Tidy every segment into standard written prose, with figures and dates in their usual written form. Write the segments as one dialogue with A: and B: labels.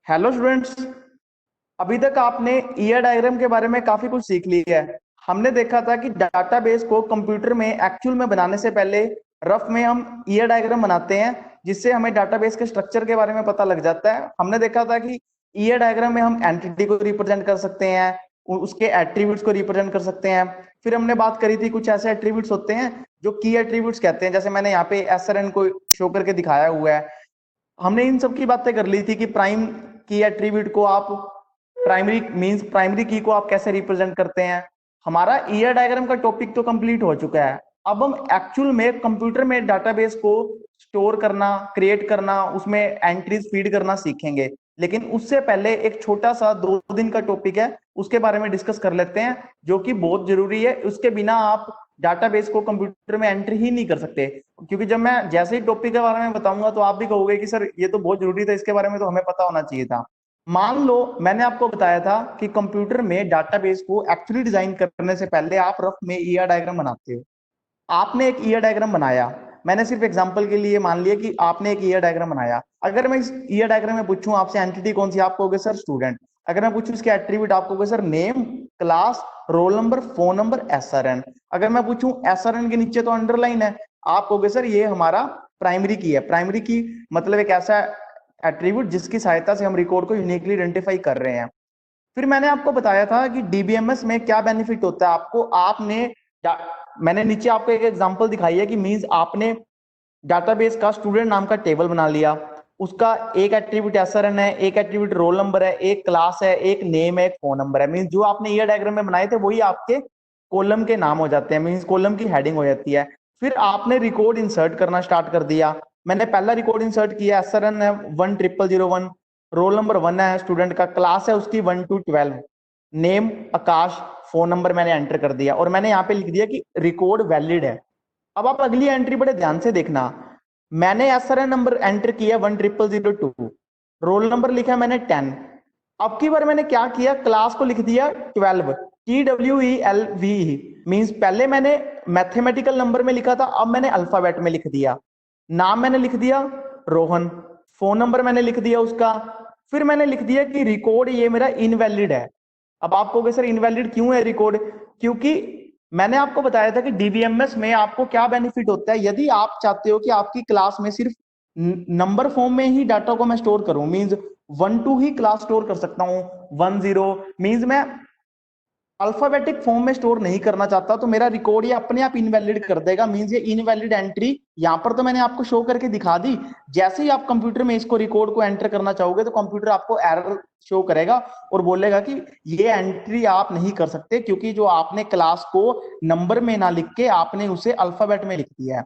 A: Hello students. अभी तक आपने ईयर डायग्राम के बारे में काफी कुछ सीख लिया है। हमने देखा था कि डाटाबेस को कंप्यूटर में एक्चुअल में बनाने से पहले रफ में हम ईयर डायग्राम बनाते हैं, जिससे हमें डाटाबेस के स्ट्रक्चर के बारे में पता लग जाता है। हमने देखा था कि ईयर डायग्राम में हम एंटिटी को रिप्रेजेंट कर सकते हैं, उसके एट्रीब्यूट्स को रिप्रेजेंट कर सकते हैं। फिर हमने बात करी थी कुछ ऐसे एट्रीब्यूट्स होते हैं जो की एट्रीब्यूट्स कहते हैं, जैसे मैंने यहाँ पे एसआरएन को शो करके दिखाया हुआ है। हमने इन सब की बातें कर ली थी कि प्राइम की एट्रीब्यूट को आप प्राइमरी मींस प्राइमरी की को आप कैसे रिप्रेजेंट करते हैं। हमारा ईयर डायग्राम का टॉपिक तो कंप्लीट हो चुका है। अब हम एक्चुअल में कंप्यूटर में डाटाबेस को स्टोर करना, क्रिएट करना, उसमें एंट्रीज फीड करना सीखेंगे। लेकिन उससे पहले एक छोटा सा 2 दिन का टॉपिक है, उसके बारे में डिस्कस कर लेते हैं, जो कि बहुत जरूरी है। उसके बिना आप डाटाबेस को कंप्यूटर में एंट्री ही नहीं कर सकते। क्योंकि जब मैं जैसे ही टॉपिक के बारे में बताऊंगा तो आप भी कहोगे कि सर ये तो बहुत जरूरी था, इसके बारे में तो हमें पता होना चाहिए था। मान लो मैंने आपको बताया था कि कंप्यूटर में डाटाबेस को एक्चुअली डिजाइन करने से पहले आप रफ में ईआर डायग्राम बनाते हो। आपने एक ईयर डायग्राम बनाया, मैंने सिर्फ एग्जांपल के लिए मान लिया कि आपने एक ईयर डायग्राम बनाया। अगर मैं इस ईयर डायग्राम में पूछूं आपसे एंटिटी कौन सी, आप कहोगे सर स्टूडेंट। अगर मैं पूछूं इसके एट्रीब्यूट, आप कहोगे sir name, class, roll number, phone number, SRN. अगर मैं पूछूं एसआरएन के नीचे तो अंडरलाइन है, आप कहोगे सर ये हमारा प्राइमरी की है। प्राइमरी की मतलब एक ऐसा एट्रीब्यूट जिसकी सहायता से हम रिकॉर्ड को यूनिकली आइडेंटिफाई कर रहे हैं। फिर मैंने आपको बताया था कि डीबीएमएस में क्या बेनिफिट होता है आपको। मैंने नीचे आपको एक एग्जांपल दिखाई है कि मींस आपने डाटाबेस का स्टूडेंट नाम का टेबल बना लिया। उसका एक एट्रीब्यूट एसआरएन है, एक एट्रीब्यूट रोल नंबर है, एक क्लास है, एक नेम है, एक फोन नंबर है। मींस जो आपने ईयर डायग्राम में बनाए थे वही आपके कॉलम के नाम हो जाते हैं, मींस कॉलम की हेडिंग हो जाती है। फिर आपने रिकॉर्ड इंसर्ट करना स्टार्ट कर दिया। मैंने पहला रिकॉर्ड इंसर्ट किया, एसआरएन है 10001, रोल नंबर 1 है स्टूडेंट का, क्लास है उसकी 1 to 12, name Akash, phone number मैंने एंटर कर दिया और मैंने यहाँ पे लिख दिया कि रिकॉर्ड वैलिड है। अब आप अगली एंट्री बड़े ध्यान से देखना। मैंने एसआरएन नंबर एंटर किया 10002, रोल नंबर लिखा मैंने 10। अब की बार मैंने क्या किया, क्लास को लिख दिया 12, TWELVE। मींस पहले मैंने मैथमेटिकल नंबर में लिखा था, अब मैंने अल्फाबेट में लिख दिया। नाम मैंने लिख दिया रोहन, फोन नंबर मैंने लिख दिया उसका। फिर मैंने लिख दिया कि रिकॉर्ड ये मेरा इनवैलिड है। अब आप कहोगे सर इनवैलिड क्यों है रिकॉर्ड, क्योंकि मैंने आपको बताया था कि डीबीएमएस में आपको क्या बेनिफिट होता है। यदि आप चाहते हो कि आपकी क्लास में सिर्फ नंबर फॉर्म में ही डाटा को मैं स्टोर करूं, मींस 1 2 ही क्लास स्टोर कर सकता हूं, 10, मींस मैं अल्फाबेटिक फॉर्म में स्टोर नहीं करना चाहता, तो मेरा रिकॉर्ड ये अपने आप इनवैलिड कर देगा। मींस ये इनवैलिड एंट्री यहां पर तो मैंने आपको शो करके दिखा दी। जैसे ही आप कंप्यूटर में इसको रिकॉर्ड को एंटर करना चाहोगे तो कंप्यूटर आपको एरर शो करेगा और बोलेगा कि ये एंट्री आप नहीं कर सकते, क्योंकि जो आपने क्लास को नंबर में ना लिख के आपने उसे अल्फाबेट में लिख दिया है।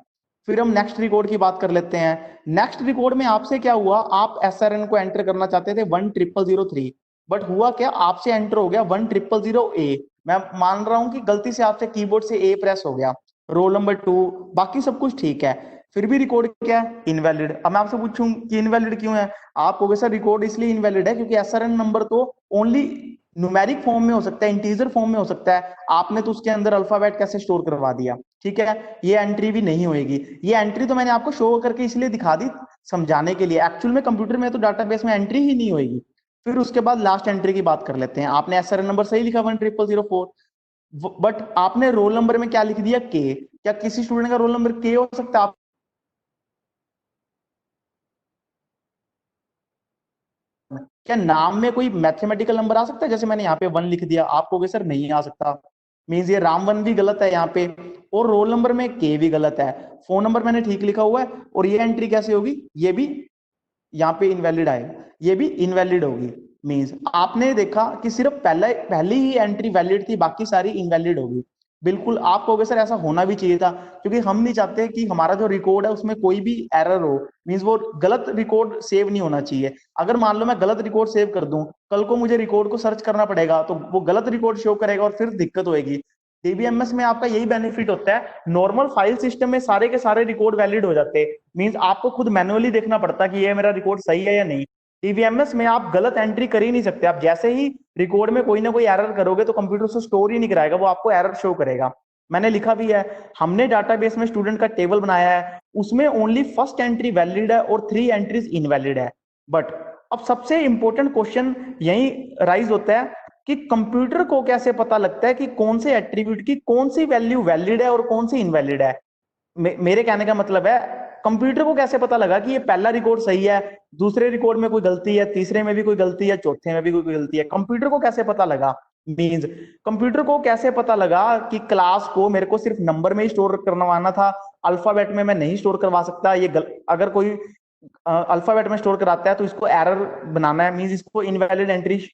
A: फिर हम नेक्स्ट रिकॉर्ड की बात कर लेते हैं। नेक्स्ट रिकॉर्ड में आपसे क्या हुआ, आप एसआरएन को एंटर करना चाहते थे 10003, बट हुआ क्या, आपसे एंटर हो गया 10000A। मैं मान रहा हूं कि गलती से आपसे कीबोर्ड से ए प्रेस हो गया, रोल नंबर 2, बाकी सब कुछ ठीक है, फिर भी रिकॉर्ड क्या है, इनवैलिड। अब मैं आपसे पूछूं कि इनवैलिड क्यों है, आप कहोगे सर रिकॉर्ड इसलिए इनवैलिड है क्योंकि एसआरएन नंबर तो ओनली न्यूमेरिक फॉर्म में हो सकता है, इंटीजर फॉर्म में हो सकता है, आपने तो उसके अंदर अल्फाबेट कैसे स्टोर करवा दिया। ठीक है, ये एंट्री भी नहीं होगी। ये एंट्री तो मैंने आपको शो करके इसलिए दिखा दी समझाने के लिए, एक्चुअल में कंप्यूटर में तो डाटाबेस में एंट्री ही नहीं होगी। फिर उसके बाद लास्ट एंट्री की बात कर लेते हैं। आपने एसआरएन नंबर सही लिखा 10004, बट आपने रोल नंबर में क्या लिख दिया, के। क्या किसी स्टूडेंट का रोल नंबर के हो सकता है? क्या नाम में कोई मैथमेटिकल नंबर आ सकता है, जैसे मैंने यहाँ पे 1 लिख दिया, आप कहोगे सर नहीं आ सकता। मींस ये राम 1 भी गलत है यहाँ पे, और रोल नंबर में के भी गलत है। फोन नंबर मैंने ठीक लिखा हुआ है, और ये एंट्री कैसे होगी, ये भी यहाँ पे इनवैलिड आएगा, ये भी इनवैलिड होगी। मींस आपने देखा कि सिर्फ पहली ही एंट्री वैलिड थी, बाकी सारी इनवैलिड होगी। बिल्कुल आप कहोगे सर ऐसा होना भी चाहिए था, क्योंकि हम नहीं चाहते कि हमारा जो रिकॉर्ड है उसमें कोई भी एरर हो। मींस वो गलत रिकॉर्ड सेव नहीं होना चाहिए। अगर मान लो मैं गलत रिकॉर्ड सेव कर दूं, कल को मुझे रिकॉर्ड को सर्च करना पड़ेगा तो वो गलत रिकॉर्ड शो करेगा और फिर दिक्कत होगी। डीबीएमएस में आपका यही बेनिफिट होता है, नॉर्मल फाइल सिस्टम में सारे के सारे रिकॉर्ड वैलिड हो जाते हैं। मींस आपको खुद मैनुअली देखना पड़ता है कि ये मेरा रिकॉर्ड सही है या नहीं। डीबीएमएस में आप गलत एंट्री कर ही नहीं सकते। आप जैसे ही रिकॉर्ड में कोई ना कोई एरर करोगे तो कंप्यूटर उसको स्टोर ही नहीं कराएगा, वो आपको एरर शो करेगा। मैंने लिखा भी है, हमने डाटाबेस में स्टूडेंट का टेबल बनाया है, उसमें ओनली फर्स्ट एंट्री वैलिड है और 3 एंट्रीज इनवैलिड है। बट अब सबसे इंपॉर्टेंट क्वेश्चन यही राइज होता है कि कंप्यूटर को कैसे पता लगता है कि कौन से एट्रीब्यूट की कौन सी वैल्यू वैलिड है और कौन सी इनवैलिड है। मेरे कहने का मतलब है, कंप्यूटर को कैसे पता लगा कि ये पहला रिकॉर्ड सही है, दूसरे रिकॉर्ड में कोई गलती है, तीसरे में भी कोई गलती है, चौथे में भी कोई गलती है, कंप्यूटर को कैसे पता लगा? मींस कंप्यूटर को कैसे पता लगा कि क्लास को मेरे को सिर्फ नंबर में ही स्टोर करवाना था, अल्फाबेट में मैं नहीं स्टोर करवा सकता। अगर कोई अल्फाबेट में स्टोर कराता है तो इसको एरर बनाना है, मींस इसको इनवैलिड एंट्री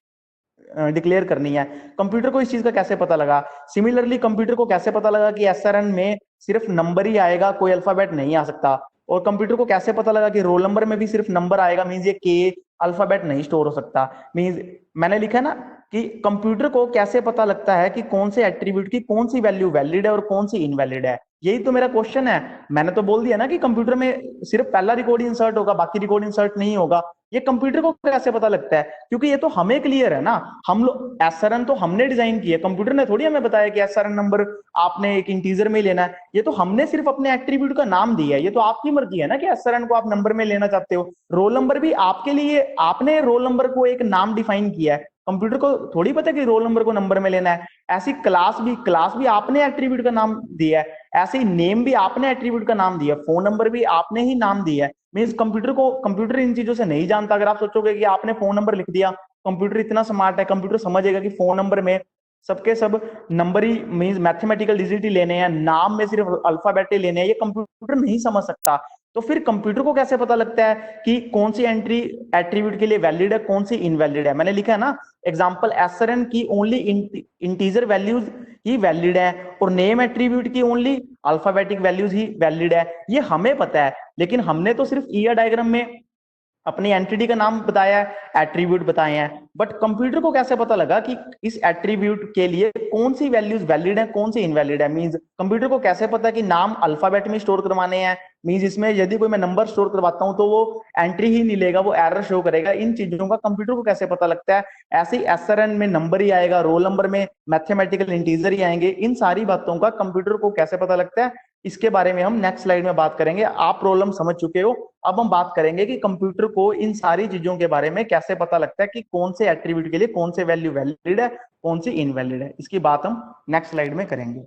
A: डिक्लेयर करनी है। कंप्यूटर को इस चीज का कैसे पता लगा? सिमिलरली कंप्यूटर को कैसे पता लगा कि एसआरएन में सिर्फ नंबर ही आएगा, कोई अल्फाबेट नहीं आ सकता? और कंप्यूटर को कैसे पता लगा कि रोल नंबर में भी सिर्फ नंबर आएगा, मींस ये के अल्फाबेट नहीं स्टोर हो सकता? मींस मैंने लिखा ना कि कंप्यूटर को कैसे पता लगता है कि कौन से एट्रीब्यूट की कौन सी वैल्यू वैलिड है और कौन सी इनवैलिड है। यही तो मेरा क्वेश्चन है। मैंने तो बोल दिया ना कि कंप्यूटर में सिर्फ पहला रिकॉर्ड इंसर्ट होगा, बाकी रिकॉर्ड इंसर्ट नहीं होगा। ये कंप्यूटर को कैसे पता लगता है? क्योंकि ये तो हमें क्लियर है ना, हम लोग एसआरएन तो हमने डिजाइन किया, कंप्यूटर ने थोड़ी हमें बताया कि एसआरएन नंबर आपने एक इंटीजर में लेना है। ये तो हमने सिर्फ अपने एट्रीब्यूट का नाम दिया है। ये तो आपकी मर्जी है ना कि एसआरएन को आप नंबर में लेना चाहते हो। रोल नंबर भी आपके लिए, आपने रोल नंबर को एक नाम डिफाइन किया है, कंप्यूटर को थोड़ी पता कि रोल नंबर को नंबर में लेना है। ऐसी क्लास भी आपने एट्रीब्यूट का नाम दिया है, ऐसे ही नेम भी आपने एट्रीब्यूट का नाम दिया, फोन नंबर भी आपने ही नाम दिया है। मीन्स कंप्यूटर इन चीजों से नहीं जानता। अगर आप सोचोगे कि आपने फोन नंबर लिख दिया, कंप्यूटर इतना स्मार्ट है, कंप्यूटर समझेगा कि फोन नंबर में सबके सब नंबर ही, मीन्स मैथमेटिकल डिजिट ही लेने हैं, नाम में सिर्फ अल्फाबेट ही लेने हैं, ये कंप्यूटर नहीं समझ सकता। तो फिर कंप्यूटर को कैसे पता लगता है कि कौन सी एंट्री एट्रीब्यूट के लिए वैलिड है, कौन सी इनवैलिड है? मैंने लिखा है ना एग्जांपल, एसआरएन की ओनली इंटीजर वैल्यूज ही वैलिड है और नेम एट्रीब्यूट की ओनली अल्फाबेटिक वैल्यूज ही वैलिड है। ये हमें पता है, लेकिन हमने तो सिर्फ ईयर डायग्राम में अपनी एंटिटी का नाम बताया है, एट्रीब्यूट बताए हैं। बट कंप्यूटर को कैसे पता लगा कि इस एट्रीब्यूट के लिए कौन सी वैल्यूज वैलिड है, कौन सी इनवैलिड है? मींस कंप्यूटर को कैसे पता कि नाम अल्फाबेट में स्टोर करवाने हैं? मींस इसमें यदि कोई मैं नंबर स्टोर करवाता हूं तो वो एंट्री ही नहीं लेगा, वो एरर शो करेगा। इन चीजों का कंप्यूटर को कैसे पता लगता है? ऐसे ही एसआरएन में नंबर ही आएगा, रोल नंबर में मैथमेटिकल इंटीजर ही आएंगे। इन सारी बातों का कंप्यूटर को कैसे पता लगता है, इसके बारे में हम नेक्स्ट स्लाइड में बात करेंगे। आप प्रॉब्लम समझ चुके हो, अब हम बात करेंगे कि कंप्यूटर को इन सारी चीजों के बारे में कैसे पता लगता है कि कौन से एट्रीब्यूट के लिए कौन से वैल्यू वैलिड है, कौन सी इनवैलिड है। इसकी बात हम नेक्स्ट स्लाइड में करेंगे।